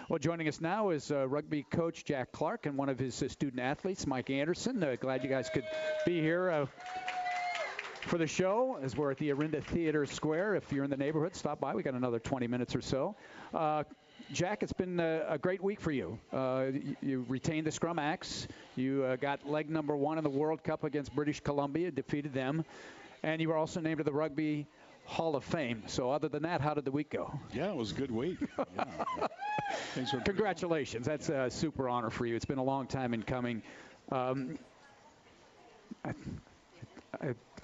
Well, joining us now is rugby coach Jack Clark and one of his student athletes, Mike Anderson. Glad you guys could be here for the show as we're at the Orinda Theater Square. If you're in the neighborhood, stop by. We got another 20 minutes or so. Jack, it's been a great week for you. You retained the scrum axe. You got leg number 1 in the World Cup against British Columbia, defeated them. And you were also named to the Rugby Hall of Fame. So other than that, how did the week go? Yeah, it was a good week. Yeah. Congratulations. That's a super honor for you. It's been a long time in coming.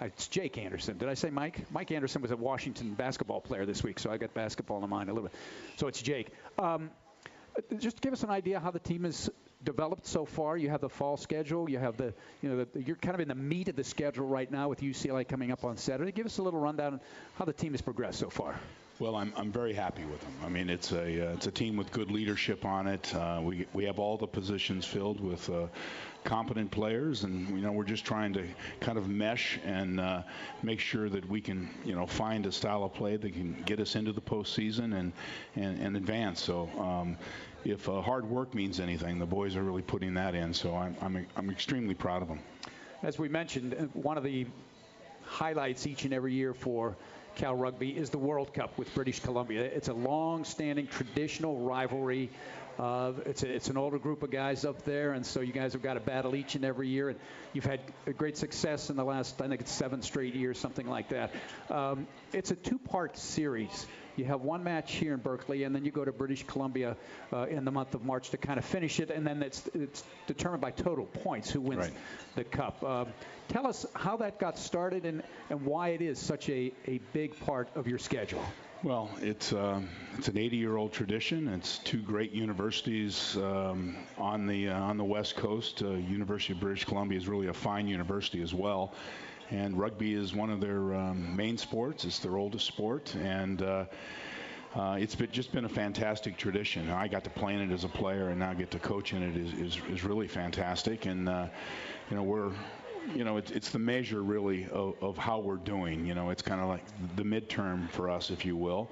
It's Jake Anderson. Did I say Mike? Mike Anderson was a Washington basketball player this week, so I got basketball in mind a little bit. So it's Jake. Just give us an idea how the team has developed so far. You have the fall schedule. You have you're kind of in the meat of the schedule right now with UCLA coming up on Saturday. Give us a little rundown on how the team has progressed so far. Well, I'm very happy with them. I mean, it's a team with good leadership on it. We have all the positions filled with competent players, and we're just trying to kind of mesh and make sure that we can find a style of play that can get us into the postseason and advance. So if hard work means anything, the boys are really putting that in. So I'm extremely proud of them. As we mentioned, one of the highlights each and every year for Cal Rugby is the World Cup with British Columbia. It's a long-standing traditional rivalry. It's an older group of guys up there, and so you guys have got to battle each and every year. And you've had a great success in the last, I think it's 7 straight years, something like that. It's a 2-part series. You have one match here in Berkeley, and then you go to British Columbia in the month of March to kind of finish it, and then it's determined by total points who wins the Cup. Tell us how that got started and why it is such a big part of your schedule. Well, it's an 80-year-old tradition. It's 2 great universities on the West Coast. University of British Columbia is really a fine university as well. And rugby is one of their main sports. It's their oldest sport, and it's just been a fantastic tradition. I got to play in it as a player, and now get to coach in it is really fantastic. And it's the measure really of how we're doing. It's kind of like the midterm for us, if you will.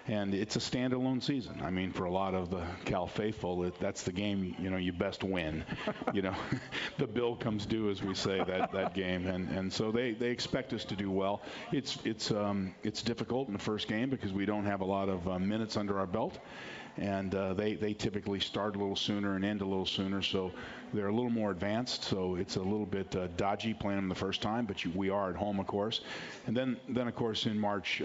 And it's a standalone season. I mean, for a lot of the Cal faithful, that's the game, you best win. The bill comes due, as we say, that game. And so they expect us to do well. It's difficult in the first game because we don't have a lot of minutes under our belt. And they typically start a little sooner and end a little sooner, so they're a little more advanced. So it's a little bit dodgy playing them the first time, but we are at home, of course. And then of course, in March,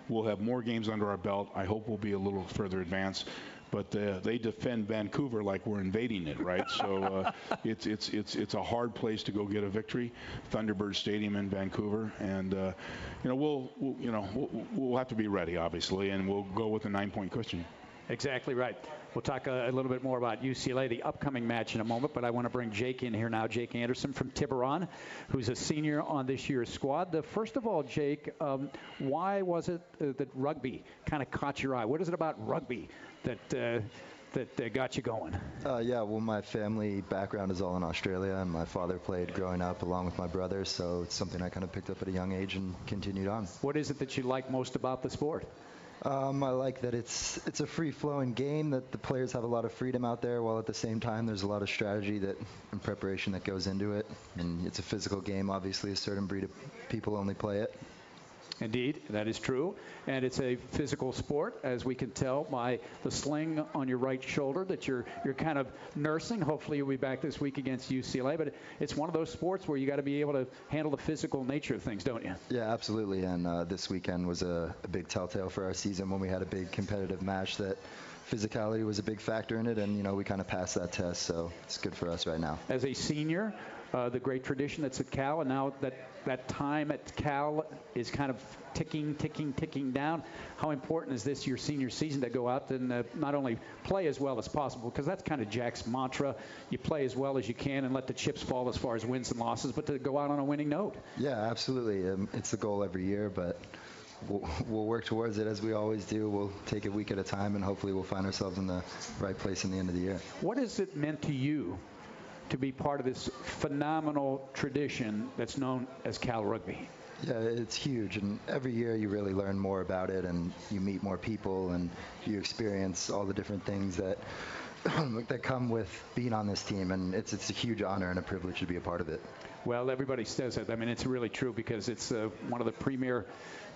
we'll have more games under our belt. I hope we'll be a little further advanced. But they defend Vancouver like we're invading it, right? So it's a hard place to go get a victory, Thunderbird Stadium in Vancouver, and we'll have to be ready, obviously, and we'll go with a 9-point cushion. Exactly right. We'll talk a little bit more about UCLA, the upcoming match, in a moment, but I want to bring Jake in here now, Jake Anderson from Tiburon, who's a senior on this year's squad. First of all, Jake, why was it that rugby kind of caught your eye? What is it about rugby that got you going? Well, my family background is all in Australia, and my father played growing up along with my brother, so it's something I kind of picked up at a young age and continued on. What is it that you like most about the sport? I like that it's a free-flowing game, that the players have a lot of freedom out there, while at the same time there's a lot of strategy and preparation that goes into it. And it's a physical game. Obviously, a certain breed of people only play it. Indeed, that is true. And it's a physical sport, as we can tell by the sling on your right shoulder that you're kind of nursing. Hopefully you'll be back this week against UCLA. But it's one of those sports where you got to be able to handle the physical nature of things, don't you? Yeah, absolutely. And this weekend was a big telltale for our season when we had a big competitive match that physicality was a big factor in it, and we kind of passed that test, so it's good for us right now. As a senior, the great tradition that's at Cal, and now that time at Cal is kind of ticking down. How important is this your senior season to go out and not only play as well as possible, because that's kind of Jack's mantra, you play as well as you can and let the chips fall as far as wins and losses, but to go out on a winning note? Yeah, absolutely. It's the goal every year, but we'll work towards it as we always do. We'll take it week at a time, and hopefully we'll find ourselves in the right place in the end of the year. What has it meant to you to be part of this phenomenal tradition that's known as Cal Rugby? Yeah, it's huge, and every year you really learn more about it, and you meet more people, and you experience all the different things that that come with being on this team, and it's a huge honor and a privilege to be a part of it. Well, everybody says it. I mean, it's really true because it's one of the premier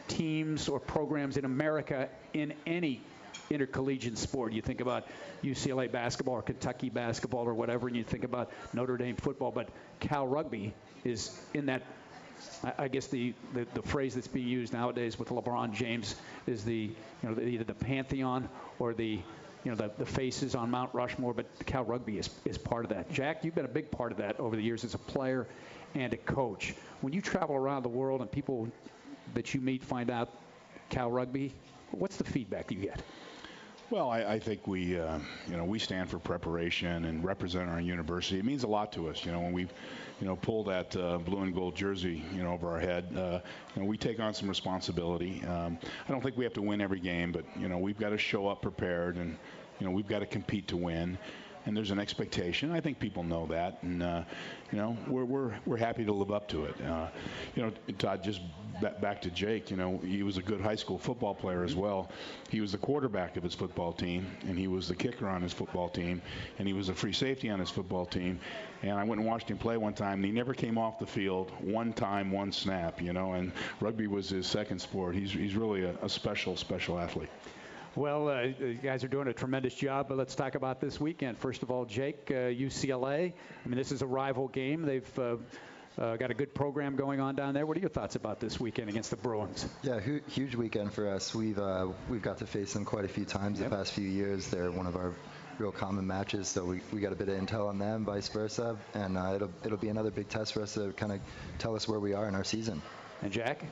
teams or programs in America in any intercollegiate sport. You think about UCLA basketball or Kentucky basketball or whatever, and you think about Notre Dame football, but Cal Rugby is in that. I guess the phrase that's being used nowadays with LeBron James is either the pantheon or the faces on Mount Rushmore, but Cal Rugby is part of that. Jack, you've been a big part of that over the years as a player and a coach. When you travel around the world and people that you meet find out Cal Rugby, what's the feedback you get? Well, I think we stand for preparation and represent our university. It means a lot to us, when we, pull that blue and gold jersey, over our head. We take on some responsibility. I don't think we have to win every game, but we've got to show up prepared, and we've got to compete to win. And there's an expectation. I think people know that, and we're happy to live up to it. Todd, just back to Jake. He was a good high school football player as well. He was the quarterback of his football team, and he was the kicker on his football team, and he was a free safety on his football team. And I went and watched him play one time, and he never came off the field one time, one snap. And rugby was his second sport. He's really a special athlete. Well, you guys are doing a tremendous job, but let's talk about this weekend. First of all, Jake, UCLA. I mean, this is a rival game. They've got a good program going on down there. What are your thoughts about this weekend against the Bruins? Yeah, huge weekend for us. We've got to face them quite a few times the past few years. They're one of our real common matches, so we got a bit of intel on them, vice versa, and it'll be another big test for us to kind of tell us where we are in our season. And Jack?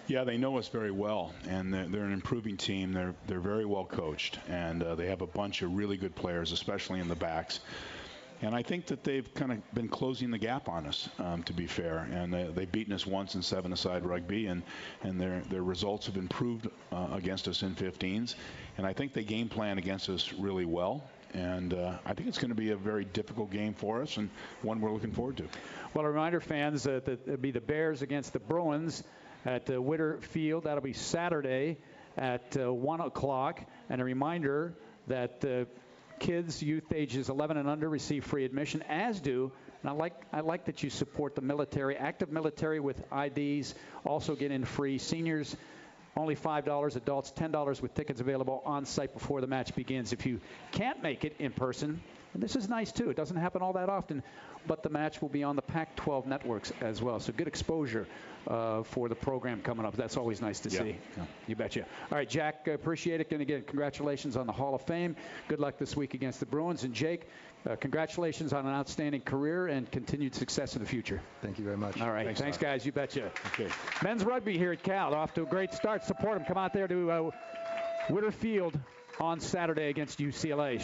Yeah, they know us very well, and they're an improving team. They're very well coached, and they have a bunch of really good players, especially in the backs. And I think that they've kind of been closing the gap on us, to be fair. And they've beaten us once in 7-a-side rugby, and their results have improved against us in 15s. And I think they game plan against us really well. And I think it's going to be a very difficult game for us, and one we're looking forward to. Well, a reminder, fans, that it'll be the Bears against the Bruins at Witter Field. That'll be Saturday at 1 o'clock. And a reminder that kids, youth ages 11 and under, receive free admission, as do, and I like that you support the military, active military with IDs, also get in free. Seniors, only $5, adults $10 with tickets available on site before the match begins. If you can't make it in person, and this is nice too, it doesn't happen all that often, but the match will be on the Pac-12 networks as well. So good exposure for the program coming up. That's always nice to see. Yeah. You betcha. All right, Jack, appreciate it. And again, congratulations on the Hall of Fame. Good luck this week against the Bruins. And Jake, congratulations on an outstanding career and continued success in the future. Thank you very much. All right. Thanks guys. You betcha. Okay. Men's rugby here at Cal, off to a great start. Support them. Come out there to Witter Field on Saturday against UCLA.